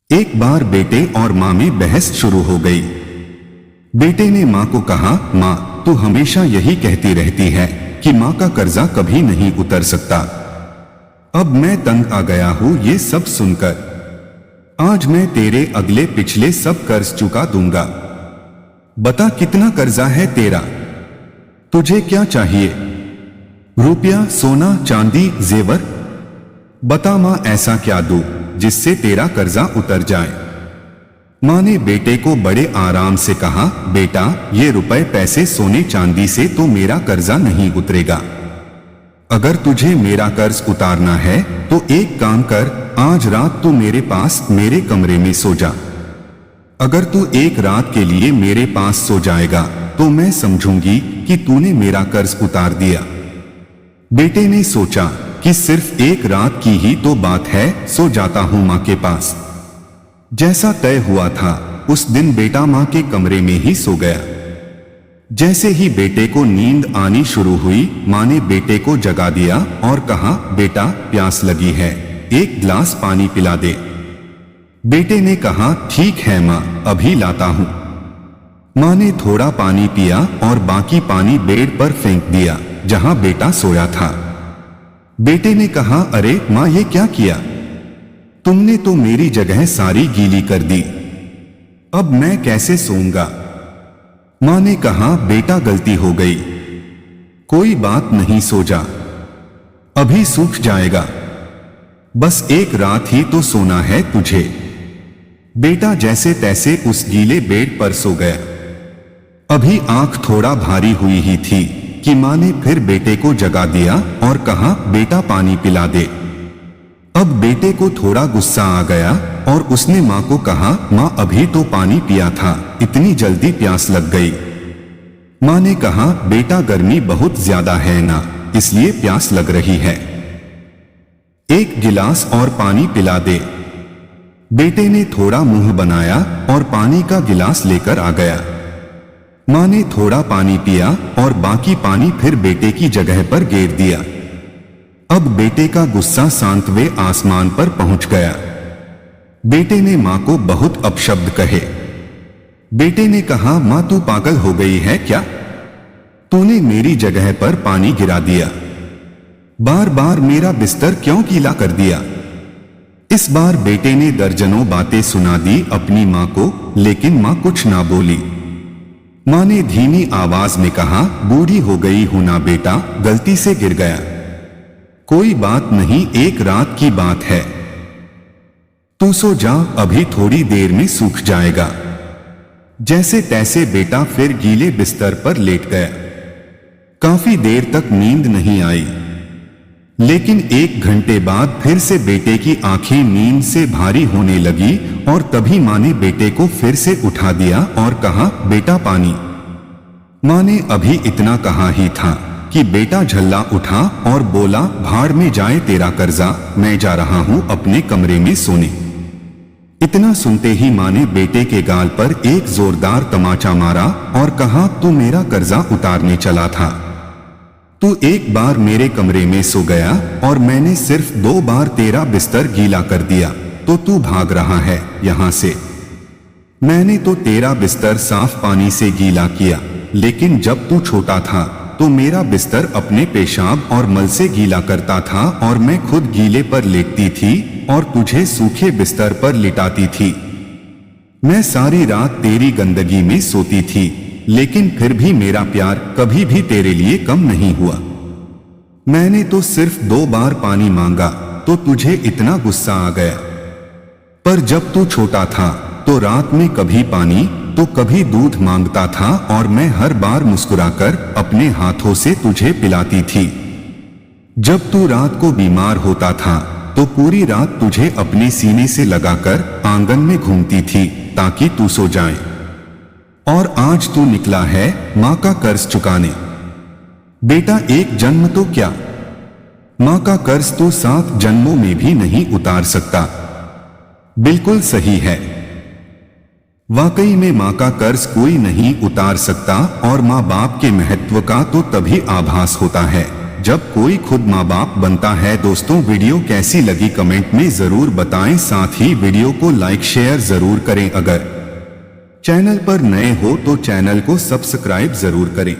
एक बार बेटे और माँ में बहस शुरू हो गई। बेटे ने माँ को कहा, माँ तू हमेशा यही कहती रहती है कि माँ का कर्जा कभी नहीं उतर सकता। अब मैं तंग आ गया हूँ ये सब सुनकर। आज मैं तेरे अगले पिछले सब कर्ज चुका दूंगा। बता कितना कर्जा है तेरा? तुझे क्या चाहिए? रुपया, सोना, चांदी, जेवर? बता माँ ऐसा क्या दूं जिससे तेरा कर्जा उतर जाए। माँ ने बेटे को बड़े आराम से कहा, बेटा ये रुपए पैसे सोने चांदी से तो मेरा कर्जा नहीं उतरेगा। अगर तुझे मेरा कर्ज उतारना है तो एक काम कर, आज रात तू मेरे पास मेरे कमरे में सो जा। अगर तू एक रात के लिए मेरे पास सो जाएगा तो मैं समझूंगी कि तूने मेरा कर्ज उतार दिया। बेटे ने सोचा कि सिर्फ एक रात की ही तो बात है, सो जाता हूं मां के पास। जैसा तय हुआ था उस दिन बेटा मां के कमरे में ही सो गया। जैसे ही बेटे को नींद आनी शुरू हुई, मां ने बेटे को जगा दिया और कहा, बेटा प्यास लगी है, एक गिलास पानी पिला दे। बेटे ने कहा, ठीक है मां, अभी लाता हूं। मां ने थोड़ा पानी पिया और बाकी पानी बेड पर फेंक दिया जहां बेटा सोया था। बेटे ने कहा, अरे मां ये क्या किया? तुमने तो मेरी जगह सारी गीली कर दी। अब मैं कैसे सोऊंगा? मां ने कहा, बेटा गलती हो गई, कोई बात नहीं, सो जा, अभी सूख जाएगा, बस एक रात ही तो सोना है तुझे। बेटा जैसे तैसे उस गीले बेड पर सो गया। अभी आंख थोड़ा भारी हुई ही थी कि मां ने फिर बेटे को जगा दिया और कहा, बेटा पानी पिला दे। अब बेटे को थोड़ा गुस्सा आ गया और उसने मां को कहा, मां अभी तो पानी पिया था, इतनी जल्दी प्यास लग गई। मां ने कहा, बेटा गर्मी बहुत ज्यादा है ना, इसलिए प्यास लग रही है, एक गिलास और पानी पिला दे। बेटे ने थोड़ा मुंह बनाया और पानी का गिलास लेकर आ गया। मां ने थोड़ा पानी पिया और बाकी पानी फिर बेटे की जगह पर गिर दिया। अब बेटे का गुस्सा सांतवे आसमान पर पहुंच गया। बेटे ने मां को बहुत अपशब्द कहे। बेटे ने कहा, मां तू पागल हो गई है क्या? तूने मेरी जगह पर पानी गिरा दिया, बार बार मेरा बिस्तर क्यों गीला कर दिया? इस बार बेटे ने दर्जनों बातें सुना दी अपनी मां को, लेकिन मां कुछ ना बोली। मां ने धीमी आवाज में कहा, बूढ़ी हो गई हूं ना बेटा, गलती से गिर गया, कोई बात नहीं, एक रात की बात है, तू सो जा, अभी थोड़ी देर में सूख जाएगा। जैसे तैसे बेटा फिर गीले बिस्तर पर लेट गया। काफी देर तक नींद नहीं आई, लेकिन एक घंटे बाद फिर से बेटे की आंखें नींद से भारी होने लगी और तभी मां ने बेटे को फिर से उठा दिया और कहा, बेटा पानी। मां ने अभी इतना कहा ही था कि बेटा झल्ला उठा और बोला, भाड़ में जाए तेरा कर्जा, मैं जा रहा हूं अपने कमरे में सोने। इतना सुनते ही मां ने बेटे के गाल पर एक जोरदार तमाचा मारा और कहा, तू मेरा कर्जा उतारने चला था, तू एक बार मेरे कमरे में सो गया और मैंने सिर्फ 2 बार तेरा बिस्तर गीला कर दिया तो तू भाग रहा है यहां से। मैंने तो तेरा बिस्तर साफ पानी से गीला किया, लेकिन जब तू छोटा था तो मेरा बिस्तर अपने पेशाब और मल से गीला करता था और मैं खुद गीले पर लेटती थी और तुझे सूखे बिस्तर पर लिटाती थी। मैं सारी रात तेरी गंदगी में सोती थी, लेकिन फिर भी मेरा प्यार कभी भी तेरे लिए कम नहीं हुआ। मैंने तो सिर्फ 2 बार पानी मांगा तो तुझे इतना गुस्सा आ गया, पर जब तू छोटा था तो रात में कभी पानी तो कभी दूध मांगता था और मैं हर बार मुस्कुराकर अपने हाथों से तुझे पिलाती थी। जब तू रात को बीमार होता था तो पूरी रात तुझे अपने सीने से लगाकर आंगन में घूमती थी ताकि तू सो जाए। और आज तू निकला है मां का कर्ज चुकाने। बेटा एक जन्म तो क्या, मां का कर्ज तो 7 जन्मों में भी नहीं उतार सकता। बिल्कुल सही है, वाकई में मां का कर्ज कोई नहीं उतार सकता और मां बाप के महत्व का तो तभी आभास होता है जब कोई खुद माँ बाप बनता है। दोस्तों, वीडियो कैसी लगी कमेंट में जरूर बताएं। साथ ही वीडियो को लाइक शेयर जरूर करें। अगर चैनल पर नए हो तो चैनल को सब्सक्राइब जरूर करें।